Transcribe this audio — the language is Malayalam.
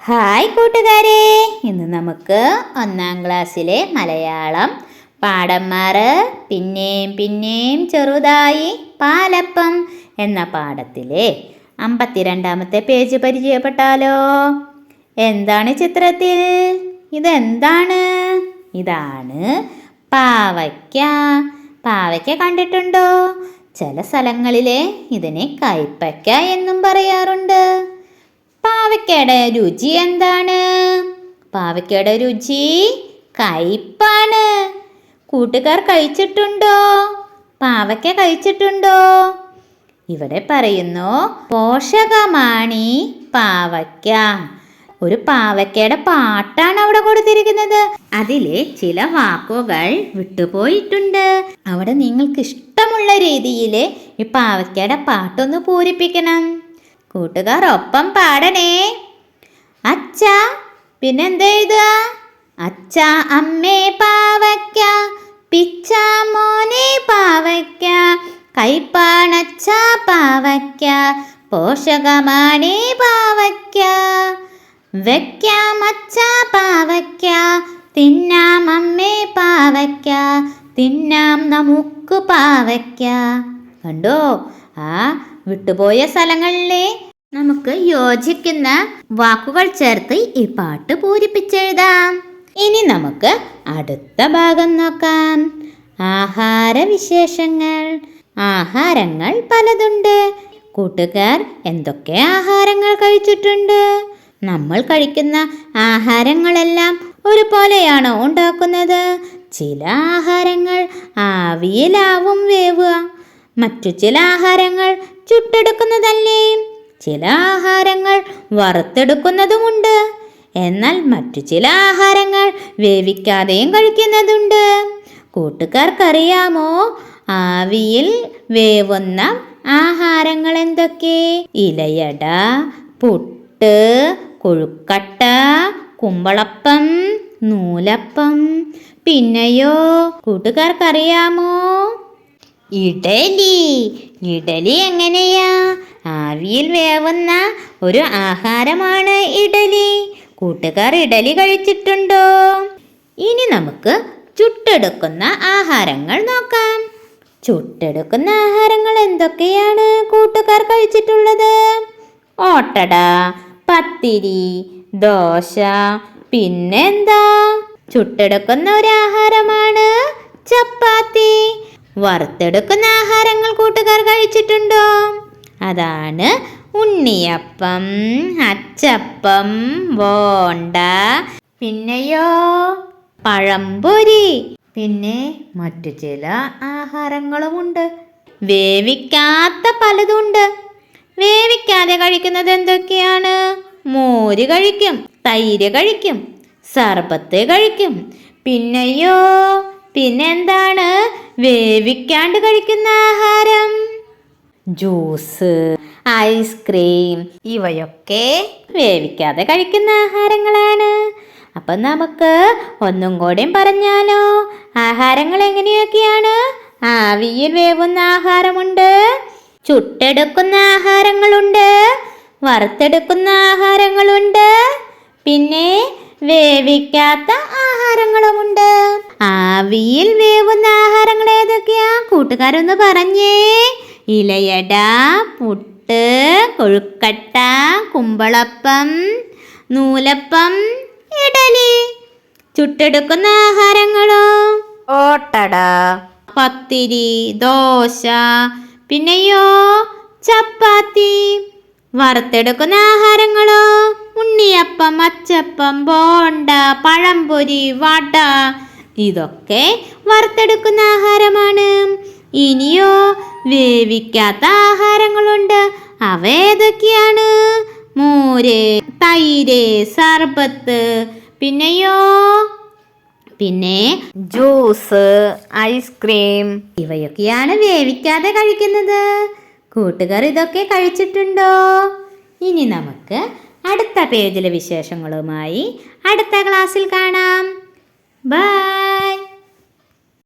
ഹായ് കൂട്ടുകാരെ, ഇന്ന് നമുക്ക് 1-ാം ക്ലാസ്സിലെ മലയാളം പാഠന്മാർ പിന്നെയും പിന്നെയും ചെറുതായി പാലപ്പം എന്ന പാഠത്തിലെ 52-ാമത്തെ പേജ് പരിചയപ്പെട്ടാലോ? എന്താണ് ചിത്രത്തിൽ? ഇതെന്താണ്? ഇതാണ് പാവയ്ക്ക. പാവയ്ക്ക കണ്ടിട്ടുണ്ടോ? ചില സ്ഥലങ്ങളിലെ ഇതിനെ കൈപ്പയ്ക്ക എന്നും പറയാറുണ്ട്. പാവയ്ക്കയുടെ രുചി എന്താണ്? പാവയ്ക്കയുടെ രുചി കയ്പ്പാണ്. കൂട്ടുകാർ കഴിച്ചിട്ടുണ്ടോ? പാവയ്ക്ക കഴിച്ചിട്ടുണ്ടോ? ഇവിടെ പറയുന്നു പോഷകമാണി പാവയ്ക്ക. ഒരു പാവയ്ക്കയുടെ പാട്ടാണ് അവിടെ കൊടുത്തിരിക്കുന്നത്. അതിലെ ചില വാക്കുകൾ വിട്ടുപോയിട്ടുണ്ട്. അവിടെ നിങ്ങൾക്ക് ഇഷ്ടമുള്ള രീതിയിൽ ഈ പാവയ്ക്കയുടെ പാട്ടൊന്ന് പൂരിപ്പിക്കണം. കൂട്ടുകാർ ഒപ്പം പാടണേ. അച്ഛ, പിന്നെന്താ എഴുതുക? അച്ഛ അമ്മേ പാവയ്ക്ക, പിച്ച മോനെ പാവയ്ക്ക, കൈപ്പാണച്ച പാവയ്ക്ക, പോഷകമാണേ പാവയ്ക്ക, വെക്കാം അച്ഛ പാവയ്ക്ക, തിന്നാം അമ്മേ പാവയ്ക്ക, തിന്നാം നമുക്ക് പാവയ്ക്ക. കണ്ടോ? ആ വിട്ടുപോയ സ്ഥലങ്ങളിലെ നമുക്ക് യോജിക്കുന്ന വാക്കുകൾ ചേർത്ത് ഈ പാട്ട് പൂരിപ്പിച്ചെഴുതാം. ഇനി നമുക്ക് അടുത്ത ഭാഗം നോക്കാം. ആഹാരവിശേഷങ്ങൾ. ആഹാരങ്ങൾ പലതുണ്ട്. കൂട്ടുകാർ എന്തൊക്കെ ആഹാരങ്ങൾ കഴിച്ചിട്ടുണ്ട്? നമ്മൾ കഴിക്കുന്ന ആഹാരങ്ങളെല്ലാം ഒരുപോലെയാണോ ഉണ്ടാക്കുന്നത്? ചില ആഹാരങ്ങൾ ആവിയിലാവും വേവുക. മറ്റു ചില ആഹാരങ്ങൾ ചുട്ടെടുക്കുന്നതല്ലേ? ചില ആഹാരങ്ങൾ വറുത്തെടുക്കുന്നതുമുണ്ട്. എന്നാൽ മറ്റു ചില ആഹാരങ്ങൾ വേവിക്കാതെയും കഴിക്കുന്നതുണ്ട്. കൂട്ടുകാർക്കറിയാമോ ആവിയിൽ വേവുന്ന ആഹാരങ്ങൾ എന്തൊക്കെ? ഇലയട, പുട്ട്, കൊഴുക്കട്ട, കുമ്പളപ്പം, നൂലപ്പം. പിന്നെയോ കൂട്ടുകാർക്കറിയാമോ? ഇഡലി. ഇഡലി എങ്ങനെയാ? ആവിയിൽ വേവുന്ന ഒരു ആഹാരമാണ് ഇഡലി. കൂട്ടുകാർ ഇഡലി കഴിച്ചിട്ടുണ്ടോ? ഇനി നമുക്ക് ചുട്ടെടുക്കുന്ന ആഹാരങ്ങൾ നോക്കാം. ചുട്ടെടുക്കുന്ന ആഹാരങ്ങൾ എന്തൊക്കെയാണ് കൂട്ടുകാർ കഴിച്ചിട്ടുള്ളത്? ഓട്ടട, പത്തിരി, ദോശ. പിന്നെന്താ? ചുട്ടെടുക്കുന്ന ഒരു ആഹാരമാണ് ചപ്പാത്തി. വറുത്തെടുക്കുന്ന ആഹാരങ്ങൾ കൂട്ടുകാർ കഴിച്ചിട്ടുണ്ടോ? അതാണ് ഉണ്ണിയപ്പം, അച്ചപ്പം, ബോണ്ട. പിന്നെയോ പഴംപൊരി. പിന്നെ മറ്റു ചില ആഹാരങ്ങളുമുണ്ട്. വേവിക്കാത്ത പലതുണ്ട്. വേവിക്കാതെ കഴിക്കുന്നത് എന്തൊക്കെയാണ്? മോര് കഴിക്കും, തൈര് കഴിക്കും, സർബത്ത് കഴിക്കും. പിന്നെയോ പിന്നെന്താണ് വേവിക്കാണ്ട് കഴിക്കുന്ന ആഹാരം? Juice, ice cream. ഇവയൊക്കെ വേവിക്കാതെ കഴിക്കുന്ന ആഹാരങ്ങളാണ്. അപ്പം നമുക്ക് ഒന്നും കൂടി പറഞ്ഞാലോ? ആഹാരങ്ങൾ എങ്ങനെയൊക്കെയാണ്? ആവിയിൽ വേവുന്ന ആഹാരമുണ്ട്, ചുട്ടെടുക്കുന്ന ആഹാരങ്ങളുണ്ട്, വറുത്തെടുക്കുന്ന ആഹാരങ്ങളുണ്ട്, പിന്നെ വേവിക്കാത്ത ആഹാരങ്ങളുമുണ്ട്. ആവിയിൽ വേവുന്ന ആഹാരങ്ങൾ ഏതൊക്കെയാ? കൂട്ടുകാരൊന്ന് പറഞ്ഞേ. ഇലയട, പുട്ട്, കൊഴുക്കട്ട, കുമ്പളപ്പം, നൂലപ്പം, ഇഡലി. ചുട്ടെടുക്കുന്ന ആഹാരങ്ങളോ? ഓട്ടട, പത്തിരി, ദോശ. പിന്നെയോ ചപ്പാത്തി. വറുത്തെടുക്കുന്ന ആഹാരങ്ങളോ? ഉണ്ണിയപ്പം, അച്ചപ്പം, ബോണ്ട, പഴംപൊരി, വട. ഇതൊക്കെ വറുത്തെടുക്കുന്ന ആഹാരമാണ്. ഇനിയോ വേവിക്കാത്ത ആഹാരങ്ങളുണ്ട്. അവ ഏതൊക്കെയാണ്? മോര്, തൈര്, സർബത്ത്. പിന്നെയോ പിന്നെ ജ്യൂസ്, ഐസ്ക്രീം. ഇവയൊക്കെയാണ് വേവിക്കാതെ കഴിക്കുന്നത്. കൂട്ടുകാർ ഇതൊക്കെ കഴിച്ചിട്ടുണ്ടോ? ഇനി നമുക്ക് അടുത്ത പേജിലെ വിശേഷങ്ങളുമായി അടുത്ത ക്ലാസ്സിൽ കാണാം. ബൈ.